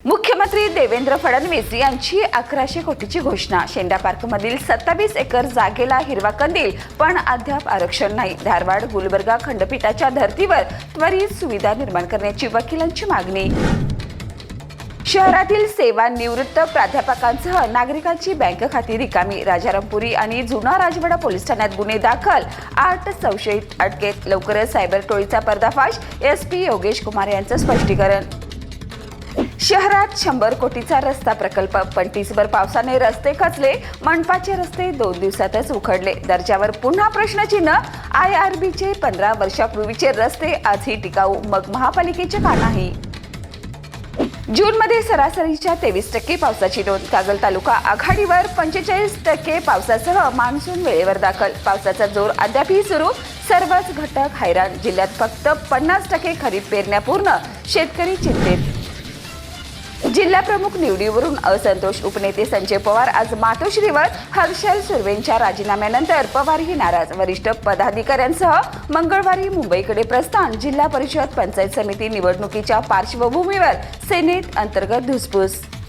मुख्यमंत्री देवेंद्र फडणवीस यांची 1100 कोटीची घोषणा. शेंडा पार्कमधील 27 एकर जागेला हिरवा कंदील, पण अद्याप आरक्षण नाही. धारवाड गुलबर्गा खंडपीठाच्या धर्तीवर त्वरित सुविधा निर्माण करण्याची वकिलांची मागणी. शहरातील सेवानिवृत्त प्राध्यापकांसह नागरिकांची बँक खाती रिकामी. राजारामपुरी आणि जुना राजवाडा पोलीस ठाण्यात गुन्हे दाखल. 8 संशयित अटकेत. लवकरच सायबर टोळीचा पर्दाफाश. एसपी योगेश कुमार यांचं स्पष्टीकरण. शहरात 100 कोटीचा रस्ता प्रकल्प. पण टीसभर पावसाने रस्ते खचले. मनपाचे रस्ते 2 दिवसातच उखडले. दर्जावर पुन्हा प्रश्नचिन्ह. IRBचे 15 वर्षापूर्वीचे रस्ते आजही टिकाऊ, मग महापालिकेचे का नाही? जूनमध्ये सरासरीच्या 23% पावसाची नोंद. कागल तालुका आघाडीवर. 45% पावसासह मान्सून वेळेवर दाखल. पावसाचा जोर अद्यापही सुरू. सर्वच घटक हैराण. जिल्ह्यात फक्त 50% खरीप पेरण्या पूर्ण. शेतकरी चिंतेत. जिल्हा प्रमुख निवडीवरून असंतोष. उपनेते संजय पवार आज मातोश्रीवर. हर्षल सुर्वेंच्या राजीनाम्यानंतर पवारही नाराज. वरिष्ठ पदाधिकाऱ्यांसह मंगळवारी मुंबईकडे प्रस्थान. जिल्हा परिषद पंचायत समिती निवडणुकीच्या पार्श्वभूमीवर सेनेत अंतर्गत धुसफूस.